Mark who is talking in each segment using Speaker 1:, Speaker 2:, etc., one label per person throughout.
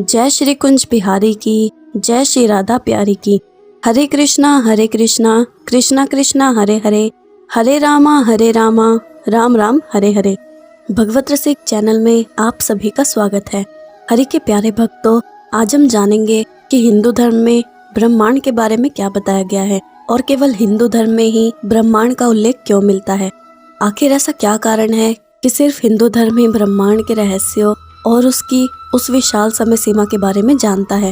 Speaker 1: जय श्री कुंज बिहारी की, जय श्री राधा प्यारी की। हरे कृष्णा कृष्णा कृष्णा हरे हरे, हरे रामा राम राम हरे हरे। भगवत रसिक चैनल में आप सभी का स्वागत है। हरि के प्यारे भक्तों, आज हम जानेंगे कि हिंदू धर्म में ब्रह्मांड के बारे में क्या बताया गया है और केवल हिंदू धर्म में ही ब्रह्मांड का उल्लेख क्यों मिलता है। आखिर ऐसा क्या कारण है कि सिर्फ हिंदू धर्म ही ब्रह्मांड के रहस्यों और उसकी उस विशाल समय सीमा के बारे में जानता है।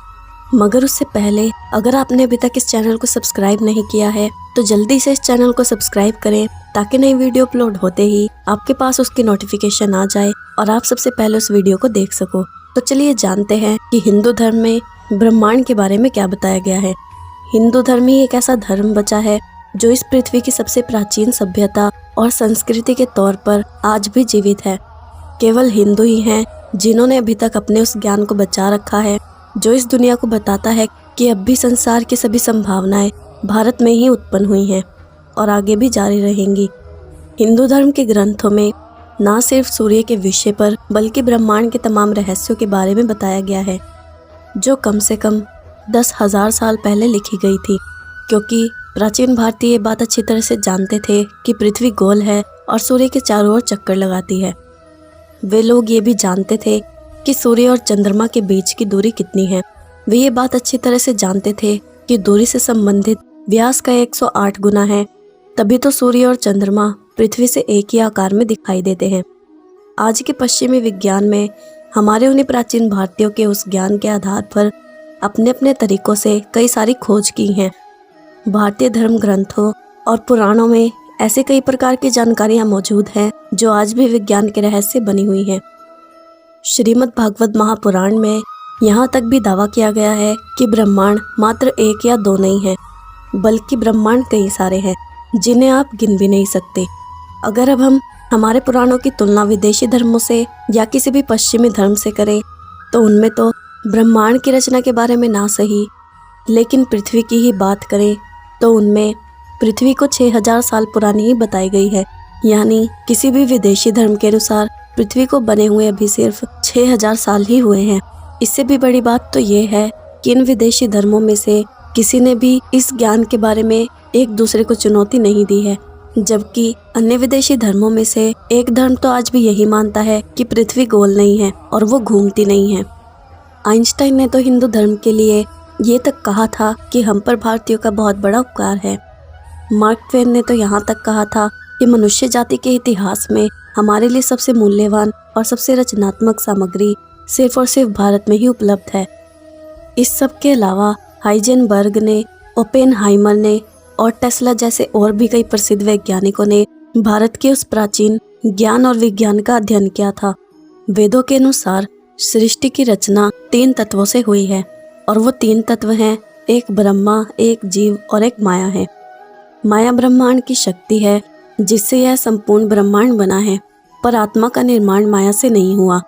Speaker 1: मगर उससे पहले अगर आपने अभी तक इस चैनल को सब्सक्राइब नहीं किया है तो जल्दी से इस चैनल को सब्सक्राइब करें ताकि नई वीडियो अपलोड होते ही आपके पास उसकी नोटिफिकेशन आ जाए और आप सबसे पहले उस वीडियो को देख सको। तो चलिए जानते हैं कि हिंदू धर्म में ब्रह्मांड के बारे में क्या बताया गया है। हिंदू धर्म ही एक ऐसा धर्म बचा है जो इस पृथ्वी की सबसे प्राचीन सभ्यता और संस्कृति के तौर पर आज भी जीवित है। केवल हिंदू ही हैं जिन्होंने अभी तक अपने उस ज्ञान को बचा रखा है जो इस दुनिया को बताता है कि अब भी संसार की सभी संभावनाएं भारत में ही उत्पन्न हुई हैं और आगे भी जारी रहेंगी। हिंदू धर्म के ग्रंथों में न सिर्फ सूर्य के विषय पर बल्कि ब्रह्मांड के तमाम रहस्यों के बारे में बताया गया है जो कम से कम 10,000 साल पहले लिखी गई थी, क्योंकि प्राचीन भारतीय ये बात अच्छी तरह से जानते थे कि पृथ्वी गोल है और सूर्य के चारों ओर चक्कर लगाती है। वे लोग ये भी जानते थे कि सूर्य और चंद्रमा के बीच की दूरी कितनी है। वे ये बात अच्छी तरह से जानते थे कि दूरी से संबंधित व्यास का 108 गुना है, तभी तो सूर्य और चंद्रमा पृथ्वी से एक ही आकार में दिखाई देते हैं। आज के पश्चिमी विज्ञान में हमारे उन्हीं प्राचीन भारतीयों के उस ज्ञान के आधार पर अपने अपने तरीकों से कई सारी खोज की हैं। भारतीय धर्म ग्रंथों और पुराणों में ऐसे कई प्रकार की जानकारियां मौजूद हैं जो आज भी विज्ञान के रहस्य बनी हुई हैं। श्रीमद् भागवत महापुराण में यहाँ तक भी दावा किया गया है कि ब्रह्मांड मात्र एक या दो नहीं है, बल्कि ब्रह्मांड कई सारे हैं जिन्हें आप गिन भी नहीं सकते। अगर अब हम हमारे पुराणों की तुलना विदेशी धर्मों से या किसी भी पश्चिमी धर्म से करें तो उनमें तो ब्रह्मांड की रचना के बारे में ना सही, लेकिन पृथ्वी की ही बात करें तो उनमें पृथ्वी को 6000 साल पुरानी ही बताई गई है। यानी किसी भी विदेशी धर्म के अनुसार पृथ्वी को बने हुए अभी सिर्फ 6000 साल ही हुए हैं। इससे भी बड़ी बात तो ये है कि इन विदेशी धर्मों में से किसी ने भी इस ज्ञान के बारे में एक दूसरे को चुनौती नहीं दी है, जबकि अन्य विदेशी धर्मों में से एक धर्म तो आज भी यही मानता है कि पृथ्वी गोल नहीं है और वो घूमती नहीं है। आइंस्टाइन ने तो हिंदू धर्म के लिए ये तक कहा था कि हम पर भारतीयों का बहुत बड़ा उपकार है। मार्क ट्वेन ने तो यहाँ तक कहा था कि मनुष्य जाति के इतिहास में हमारे लिए सबसे मूल्यवान और सबसे रचनात्मक सामग्री सिर्फ और सिर्फ भारत में ही उपलब्ध है। इस सब के अलावा हाइजेनबर्ग ने, ओपेनहाइमर ने और टेस्ला जैसे और भी कई प्रसिद्ध वैज्ञानिकों ने भारत के उस प्राचीन ज्ञान और विज्ञान का अध्ययन किया था। वेदों के अनुसार सृष्टि की रचना 3 तत्वों से हुई है और वो 3 तत्व हैं, एक ब्रह्मा, एक जीव और एक माया है। माया ब्रह्मांड की शक्ति है जिससे यह संपूर्ण ब्रह्मांड बना है, पर आत्मा का निर्माण माया से नहीं हुआ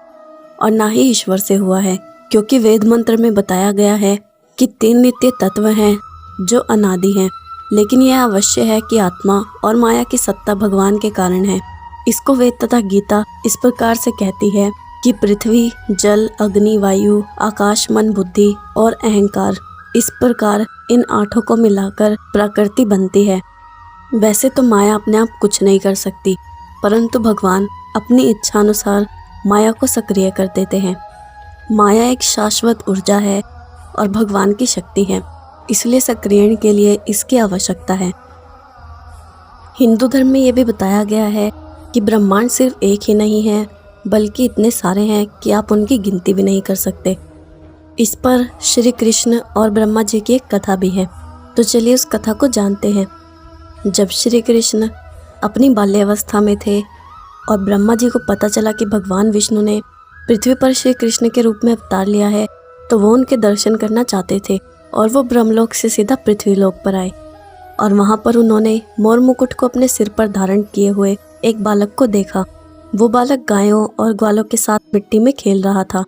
Speaker 1: और ना ही ईश्वर से हुआ है, क्योंकि वेद मंत्र में बताया गया है कि 3 नित्य तत्व हैं जो अनादि हैं, लेकिन यह अवश्य है कि आत्मा और माया की सत्ता भगवान के कारण है। इसको वेद तथा गीता इस प्रकार से कहती है कि पृथ्वी, जल, अग्नि, वायु, आकाश, मन, बुद्धि और अहंकार, इस प्रकार इन 8 को मिलाकर प्रकृति बनती है। वैसे तो माया अपने आप कुछ नहीं कर सकती, परंतु भगवान अपनी इच्छा अनुसार माया को सक्रिय कर देते हैं। माया एक शाश्वत ऊर्जा है और भगवान की शक्ति है, इसलिए सक्रियण के लिए इसकी आवश्यकता है। हिंदू धर्म में यह भी बताया गया है कि ब्रह्मांड सिर्फ एक ही नहीं है, बल्कि इतने सारे हैं कि आप उनकी गिनती भी नहीं कर सकते। इस पर श्री कृष्ण और ब्रह्मा जी की एक कथा भी है, तो चलिए उस कथा को जानते हैं। जब श्री कृष्ण अपनी बाल्यावस्था में थे और ब्रह्मा जी को पता चला कि भगवान विष्णु ने पृथ्वी पर श्री कृष्ण के रूप में अवतार लिया है, तो वो उनके दर्शन करना चाहते थे और वो ब्रह्मलोक से सीधा पृथ्वीलोक पर आए और वहाँ पर उन्होंने मोर मुकुट को अपने सिर पर धारण किए हुए एक बालक को देखा। वो बालक गायों और ग्वालों के साथ मिट्टी में खेल रहा था।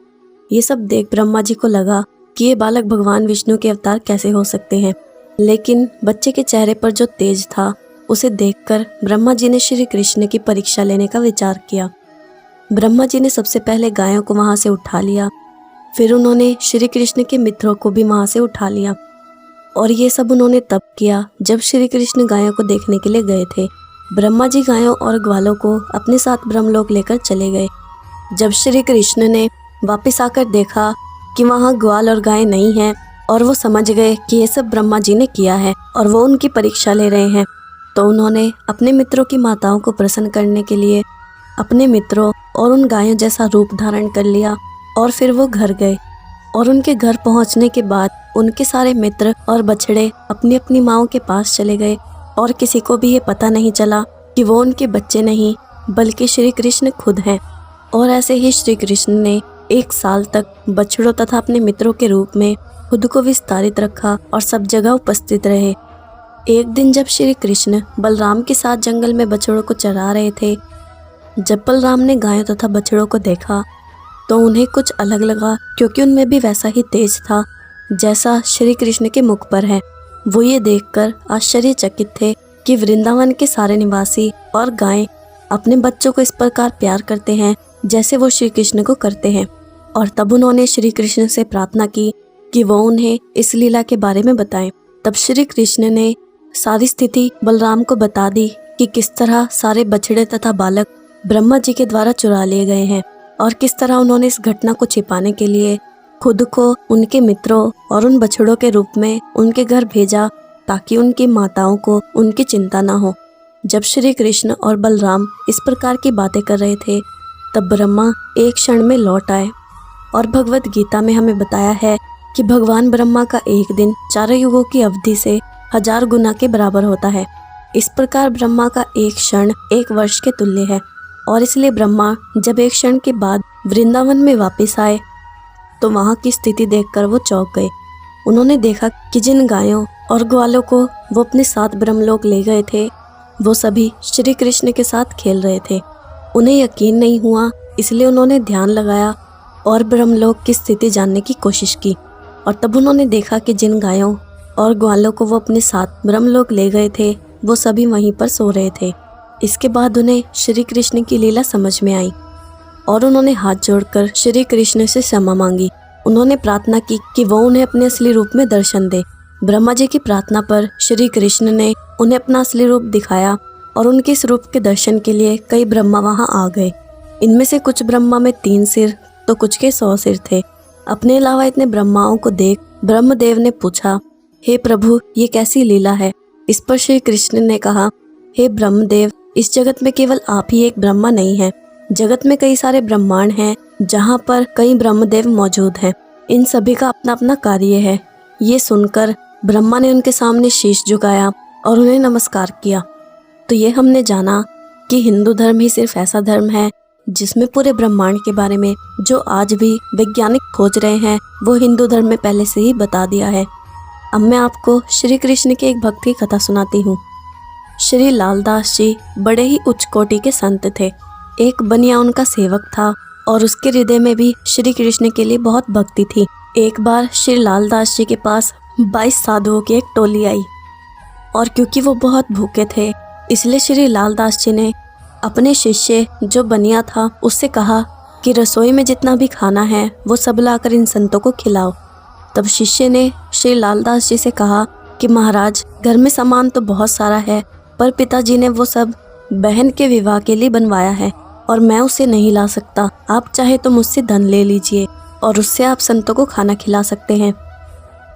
Speaker 1: ये सब देख ब्रह्मा जी को लगा कि ये बालक भगवान विष्णु के अवतार कैसे हो सकते हैं, लेकिन बच्चे के चेहरे पर जो तेज था उसे देखकर ब्रह्मा जी ने श्री कृष्ण की परीक्षा लेने का विचार किया। ब्रह्मा जी ने सबसे पहले गायों को वहां से उठा लिया, फिर उन्होंने श्री कृष्ण के मित्रों को भी वहाँ से उठा लिया। और ये सब उन्होंने तब किया जब श्री कृष्ण गायों को देखने के लिए गए थे। ब्रह्मा जी गायों और ग्वालों को अपने साथ ब्रह्मलोक लेकर चले गए। जब श्री कृष्ण ने वापस आकर देखा कि वहाँ ग्वाल और गायें नहीं हैं और वो समझ गए कि ये सब ब्रह्मा जी ने किया है और वो उनकी परीक्षा ले रहे हैं, तो उन्होंने अपने मित्रों की माताओं को प्रसन्न करने के लिए अपने मित्रों और उन गायों जैसा रूप धारण कर लिया और फिर वो घर गए। और उनके घर पहुंचने के बाद उनके सारे मित्र और बछड़े अपनी अपनी माँओं के पास चले गए और किसी को भी ये पता नहीं चला कि वो उनके बच्चे नहीं बल्कि श्री कृष्ण खुद हैं। और ऐसे ही श्री कृष्ण ने 1 साल तक बछड़ों तथा अपने मित्रों के रूप में खुद को विस्तारित रखा और सब जगह उपस्थित रहे। एक दिन जब श्री कृष्ण बलराम के साथ जंगल में बछड़ों को चरा रहे थे, जब बलराम ने गायों तथा बछड़ों को देखा तो उन्हें कुछ अलग लगा, क्योंकि उनमें भी वैसा ही तेज था जैसा श्री कृष्ण के मुख पर है। वो ये देखकर आश्चर्यचकित थे कि वृंदावन के सारे निवासी और गायें अपने बच्चों को इस प्रकार प्यार करते हैं जैसे वो श्री कृष्ण को करते हैं। और तब उन्होंने श्री कृष्ण से प्रार्थना की कि वो उन्हें इस लीला के बारे में बताएं। तब श्री कृष्ण ने सारी स्थिति बलराम को बता दी कि किस तरह सारे बछड़े तथा बालक ब्रह्मा जी के द्वारा चुरा लिए गए हैं और किस तरह उन्होंने इस घटना को छिपाने के लिए खुद को उनके मित्रों और उन बछड़ों के रूप में उनके घर भेजा ताकि उनकी माताओं को उनकी चिंता ना हो। जब श्री कृष्ण और बलराम इस प्रकार की बातें कर रहे थे तब ब्रह्मा एक क्षण में लौट आए। और भगवत गीता में हमें बताया है कि भगवान ब्रह्मा का एक दिन 4 युगों की अवधि से 1000 गुना के बराबर होता है। इस प्रकार ब्रह्मा का एक क्षण 1 वर्ष के तुल्य है। और इसलिए ब्रह्मा जब एक क्षण के बाद वृंदावन में वापस आए तो वहाँ की स्थिति देखकर वो चौंक गए। उन्होंने देखा कि जिन गायों और ग्वालों को वो अपने साथ ब्रह्मलोक ले गए थे वो सभी श्री कृष्ण के साथ खेल रहे थे। उन्हें यकीन नहीं हुआ, इसलिए उन्होंने ध्यान लगाया और ब्रह्मलोक की स्थिति जानने की कोशिश की। और तब उन्होंने देखा कि जिन गायों और ग्वालों को वो अपने साथ ब्रह्मलोक ले गए थे वो सभी वहीं पर सो रहे थे। इसके बाद उन्हें श्री कृष्ण की लीला समझ में आई और उन्होंने हाथ जोड़कर श्री कृष्ण से क्षमा मांगी। उन्होंने प्रार्थना की कि वो उन्हें अपने असली रूप में दर्शन दे। ब्रह्मा जी की प्रार्थना पर श्री कृष्ण ने उन्हें अपना असली रूप दिखाया और उनके इस रूप के दर्शन के लिए कई ब्रह्मा वहां आ गए। इनमें से कुछ ब्रह्मा में 3 सिर तो कुछ के 100 सिर थे। अपने अलावा इतने ब्रह्माओं को देख ब्रह्मदेव ने पूछा, हे प्रभु, ये कैसी लीला है? इस पर श्री कृष्ण ने कहा, हे ब्रह्मदेव, इस जगत में केवल आप ही एक ब्रह्मा नहीं है। जगत में कई सारे ब्रह्मांड हैं जहाँ पर कई ब्रह्मदेव मौजूद हैं। इन सभी का अपना अपना कार्य है। ये सुनकर ब्रह्मा ने उनके सामने शीश झुकाया और उन्हें नमस्कार किया। तो ये हमने जाना कि हिंदू धर्म ही सिर्फ ऐसा धर्म है जिसमें पूरे ब्रह्मांड के बारे में जो आज भी वैज्ञानिक खोज रहे हैं वो हिंदू धर्म में पहले से ही बता दिया है। अब मैं आपको श्री कृष्ण की एक भक्त की कथा सुनाती हूँ। श्री लालदास जी बड़े ही उच्च कोटि के संत थे। एक बनिया उनका सेवक था और उसके हृदय में भी श्री कृष्ण के लिए बहुत भक्ति थी। एक बार श्री लालदास जी के पास 22 साधुओं की एक टोली आई और क्योंकि वो बहुत भूखे थे इसलिए श्री लालदास जी ने अपने शिष्य जो बनिया था उससे कहा कि रसोई में जितना भी खाना है वो सब लाकर इन संतों को खिलाओ। तब शिष्य ने श्री लालदास जी से कहा कि महाराज, घर में सामान तो बहुत सारा है पर पिताजी ने वो सब बहन के विवाह के लिए बनवाया है और मैं उसे नहीं ला सकता। आप चाहे तो मुझसे धन ले लीजिए और उससे आप संतों को खाना खिला सकते हैं।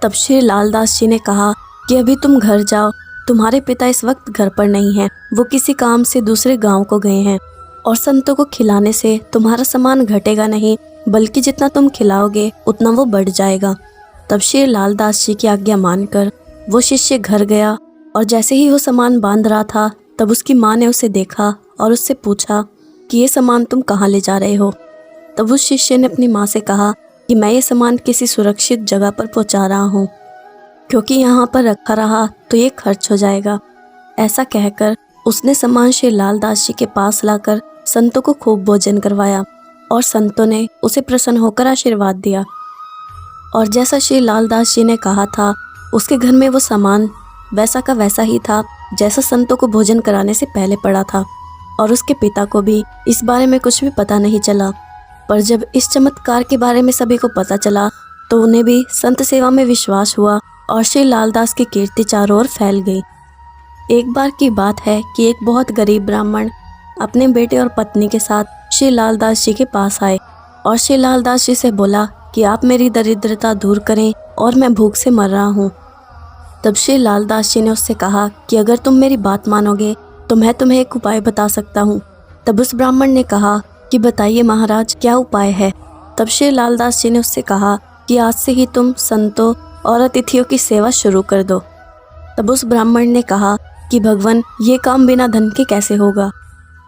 Speaker 1: तब श्री लालदास जी ने कहा कि अभी तुम घर जाओ, तुम्हारे पिता इस वक्त घर पर नहीं हैं, वो किसी काम से दूसरे गांव को गए हैं और संतों को खिलाने से तुम्हारा सामान घटेगा नहीं बल्कि जितना तुम खिलाओगे उतना वो बढ़ जाएगा। तब श्री लालदास जी की आज्ञा मानकर वो शिष्य घर गया और जैसे ही वो सामान बांध रहा था तब उसकी माँ ने उसे देखा और उससे पूछा कि ये सामान तुम कहाँ ले जा रहे हो? तब उस शिष्य ने अपनी माँ से कहा कि मैं ये सामान किसी सुरक्षित जगह पर पहुँचा रहा हूँ, क्योंकि यहाँ पर रखा रहा तो ये खर्च हो जाएगा। ऐसा कहकर उसने सामान श्री लालदास जी के पास लाकर संतों को खूब भोजन करवाया और संतों ने उसे प्रसन्न होकर आशीर्वाद दिया। और जैसा श्री लालदास जी ने कहा था उसके घर में वो सामान वैसा का वैसा ही था जैसा संतों को भोजन कराने से पहले पड़ा था और उसके पिता को भी इस बारे में कुछ भी पता नहीं चला। पर जब इस चमत्कार के बारे में सभी को पता चला तो उन्हें भी संत सेवा में विश्वास हुआ और श्री लालदास की कीर्ति चारों ओर फैल गई। एक बार की बात है कि एक बहुत गरीब ब्राह्मण अपने बेटे और पत्नी के साथ श्री लालदास जी के पास आए और श्री लालदास जी से बोला कि आप मेरी दरिद्रता दूर करें और मैं भूख से मर रहा हूँ। तब श्री लालदास जी ने उससे कहा कि अगर तुम मेरी बात मानोगे तो मैं तुम्हें एक उपाय बता सकता हूँ। तब उस ब्राह्मण ने कहा कि बताइए महाराज, क्या उपाय है। तब श्री लालदास जी ने उससे कहा कि आज से ही तुम संतों और अतिथियों की सेवा शुरू कर दो। तब उस ब्राह्मण ने कहा कि भगवान, ये काम बिना धन के कैसे होगा।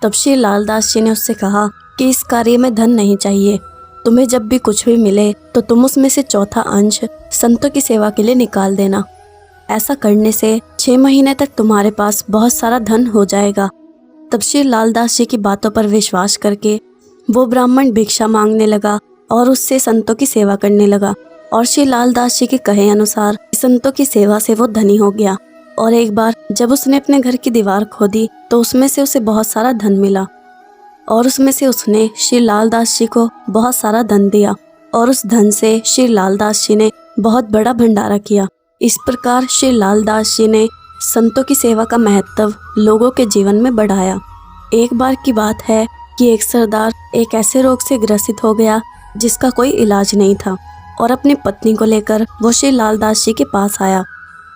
Speaker 1: तब श्री लालदास जी ने उससे कहा कि इस कार्य में धन नहीं चाहिए, तुम्हें जब भी कुछ भी मिले तो तुम उसमें से चौथा अंश संतों की सेवा के लिए निकाल देना। ऐसा करने से 6 महीने तक तुम्हारे पास बहुत सारा धन हो जाएगा। तब श्री लालदास जी की बातों पर विश्वास करके वो ब्राह्मण भिक्षा मांगने लगा और उससे संतों की सेवा करने लगा और श्री लालदास जी के कहे अनुसार संतों की सेवा से वो धनी हो गया। और एक बार जब उसने अपने घर की दीवार खोदी तो उसमें से उसे बहुत सारा धन मिला और उसमें से उसने श्री लालदास जी को बहुत सारा धन दिया और उस धन से श्री लालदास जी ने बहुत बड़ा भंडारा किया। इस प्रकार श्री लालदास जी ने संतों की सेवा का महत्व लोगों के जीवन में बढ़ाया। एक बार की बात है कि एक सरदार एक ऐसे रोग से ग्रसित हो गया जिसका कोई इलाज नहीं था और अपनी पत्नी को लेकर वो श्री लालदास जी के पास आया।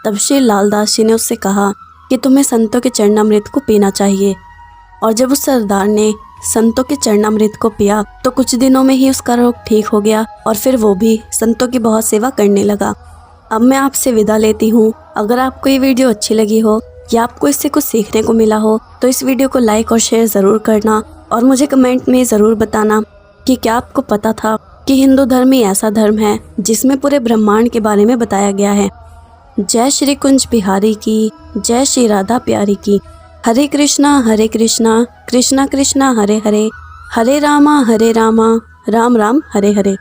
Speaker 1: तब श्री लालदास जी ने उससे कहा कि तुम्हें संतों के चरणामृत को पीना चाहिए। और जब उस सरदार ने संतों के चरणामृत को पिया तो कुछ दिनों में ही उसका रोग ठीक हो गया और फिर वो भी संतों की बहुत सेवा करने लगा। अब मैं आपसे विदा लेती हूँ। अगर आपको ये वीडियो अच्छी लगी हो या आपको इससे कुछ सीखने को मिला हो तो इस वीडियो को लाइक और शेयर ज़रूर करना और मुझे कमेंट में ज़रूर बताना कि क्या आपको पता था कि हिंदू धर्म ही ऐसा धर्म है जिसमें पूरे ब्रह्मांड के बारे में बताया गया है। जय श्री कुंज बिहारी की, जय श्री राधा प्यारी की। हरे कृष्णा कृष्णा कृष्णा हरे हरे, हरे रामा राम राम हरे हरे।